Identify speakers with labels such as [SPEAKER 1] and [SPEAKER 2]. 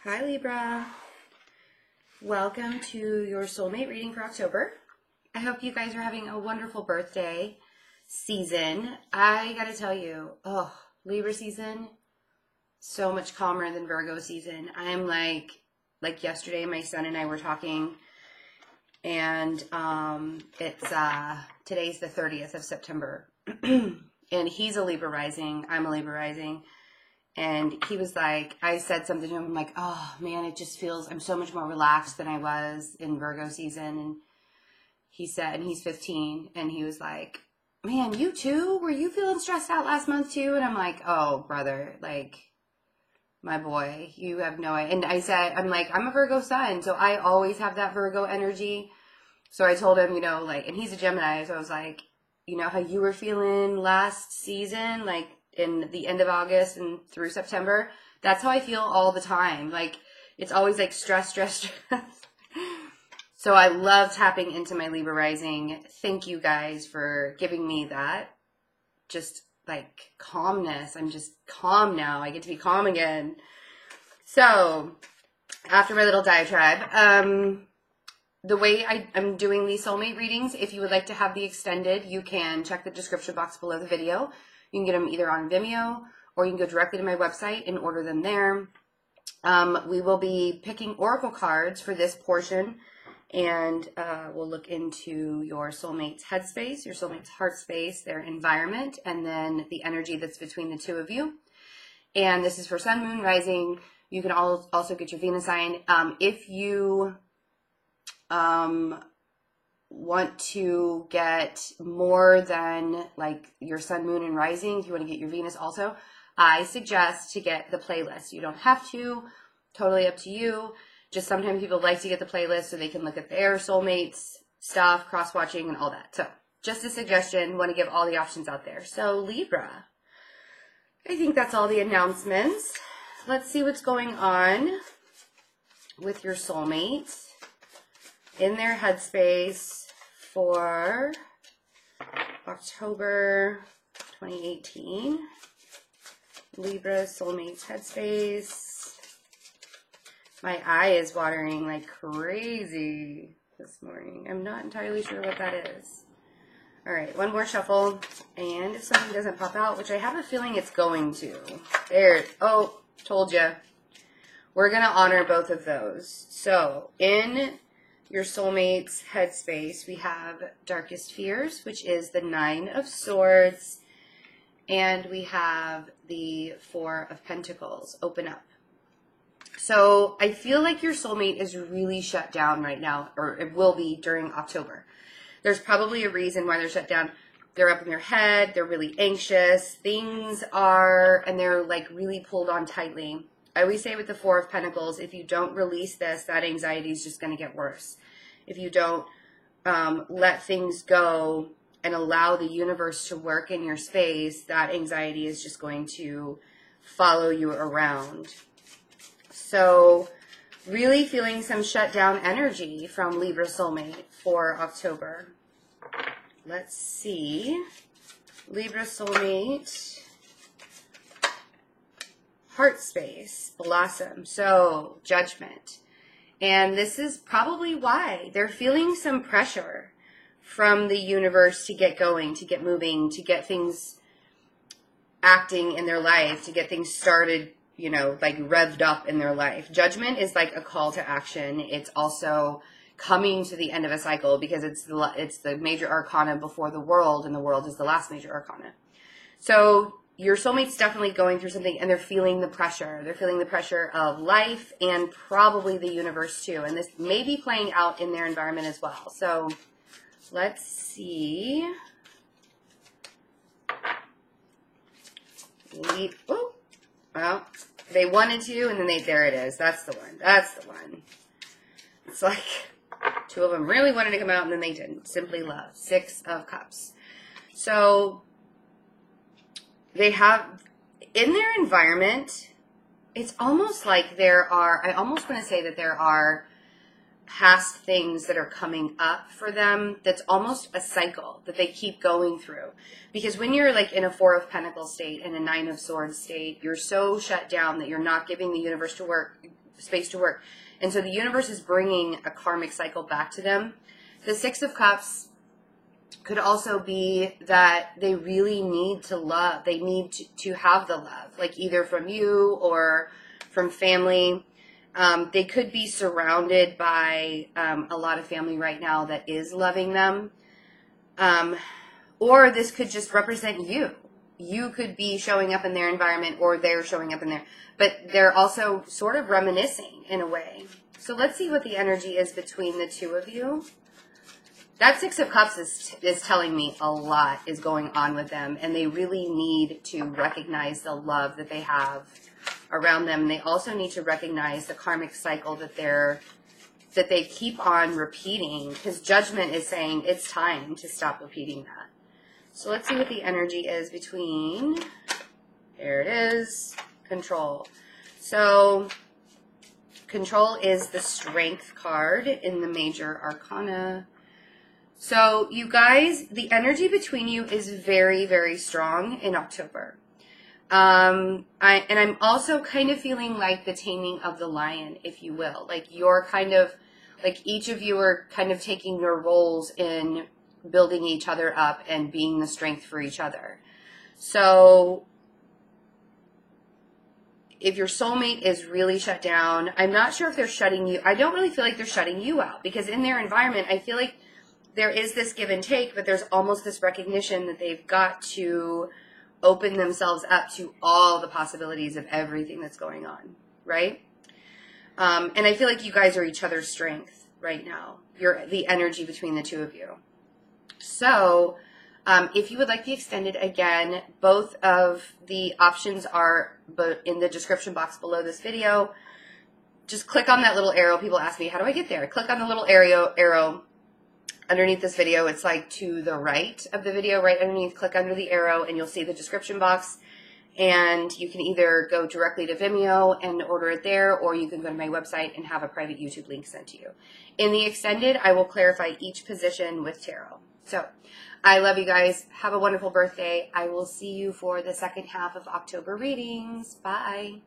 [SPEAKER 1] Hi Libra, welcome to your soulmate reading for October. I hope you guys are having a wonderful birthday season. I gotta tell you, Libra season, so much calmer than Virgo season. I'm like yesterday my son and I were talking, and it's today's the 30th of September and he's a Libra rising, I'm a Libra rising. And he was like, I said something to him, I'm like, oh man, it just feels, I'm so much more relaxed than I was in Virgo season. And he said, and he's 15, and he was like, man, you too? Were you feeling stressed out last month too? And I'm like, oh brother, like, my boy, you have no idea. And I said, I'm like, I'm a Virgo sun, so I always have that Virgo energy. So I told him, and he's a Gemini, so I was like, you know how you were feeling last season, like, in the end of August and through September, that's how I feel all the time. Like, it's always like stress. So I love tapping into my Libra rising. Thank you guys for giving me that just like calmness. I'm just calm now. I get to be calm again. So after my little diatribe, the way I'm doing these soulmate readings, if you would like to have the extended, you can check the description box below the video. You can get them either on Vimeo, or you can go directly to my website and order them there. We will be picking oracle cards for this portion, and we'll look into your soulmate's headspace, your soulmate's heart space, their environment, and then the energy that's between the two of you. And this is for sun, moon, rising. You can also get your Venus sign. If you want to get more than like your sun, moon, and rising, if you want to get your Venus also, I suggest to get the playlist. You don't have to, totally up to you. Just sometimes people like to get the playlist so they can look at their soulmates stuff, cross-watching and all that. So just a suggestion, want to give all the options out there. So Libra, I think that's all the announcements. Let's see what's going on with your soulmate in their headspace for October 2018. Libra soulmate's headspace. My eye is watering like crazy this morning. I'm not entirely sure what that is. All right, one more shuffle, and if something doesn't pop out, which I have a feeling it's going to. There, oh, told you. We're gonna honor both of those. So in your soulmate's headspace, we have Darkest Fears, which is the 9 of Swords, and we have the 4 of Pentacles, Open Up. So I feel like your soulmate is really shut down right now, or it will be during October. There's probably a reason why they're shut down. They're up in their head, they're really anxious, and they're like really pulled on tightly. I always say with the 4 of Pentacles, if you don't release this, that anxiety is just going to get worse. If you don't let things go and allow the universe to work in your space, that anxiety is just going to follow you around. So really feeling some shutdown energy from Libra soulmate for October. Let's see. Libra soulmate. Heart space, blossom, so judgment. And this is probably why they're feeling some pressure from the universe to get going, to get moving, to get things acting in their life, to get things started, like revved up in their life. Judgment is like a call to action. It's also coming to the end of a cycle because it's the major arcana before the world, and the world is the last major arcana. So your soulmate's definitely going through something, and they're feeling the pressure. They're feeling the pressure of life and probably the universe too. And this may be playing out in their environment as well. So let's see. Oh, well, they wanted to, and then there it is. That's the one. That's the one. It's like 2 of them really wanted to come out, and then they didn't. Simply love. 6 of Cups. So they have, in their environment, it's almost like I almost want to say that there are past things that are coming up for them that's almost a cycle that they keep going through. Because when you're like in a 4 of Pentacles state and a 9 of Swords state, you're so shut down that you're not giving the universe to work space to work. And so the universe is bringing a karmic cycle back to them. The Six of Cups could also be that they really need to love. They need to have the love, like either from you or from family. They could be surrounded by a lot of family right now that is loving them. Or this could just represent you. You could be showing up in their environment or they're showing up in there. But they're also sort of reminiscing in a way. So let's see what the energy is between the two of you. That Six of Cups is telling me a lot is going on with them. And they really need to recognize the love that they have around them. And they also need to recognize the karmic cycle that they keep on repeating. Because Judgment is saying it's time to stop repeating that. So let's see what the energy is between, there it is, Control. So Control is the Strength card in the Major Arcana. So you guys, the energy between you is very, very strong in October. I'm also kind of feeling like the taming of the lion, if you will. Like you're kind of, like each of you are kind of taking your roles in building each other up and being the strength for each other. So if your soulmate is really shut down, I'm not sure if they're shutting you. I don't really feel like they're shutting you out because in their environment, I feel like there is this give and take, but there's almost this recognition that they've got to open themselves up to all the possibilities of everything that's going on, right? And I feel like you guys are each other's strength right now. You're the energy between the two of you. So if you would like the extended, again, both of the options are in the description box below this video. Just click on that little arrow. People ask me, how do I get there? Click on the little arrow underneath this video. It's like to the right of the video, right underneath. Click under the arrow and you'll see the description box. And you can either go directly to Vimeo and order it there, or you can go to my website and have a private YouTube link sent to you. In the extended, I will clarify each position with tarot. So I love you guys. Have a wonderful birthday. I will see you for the second half of October readings. Bye.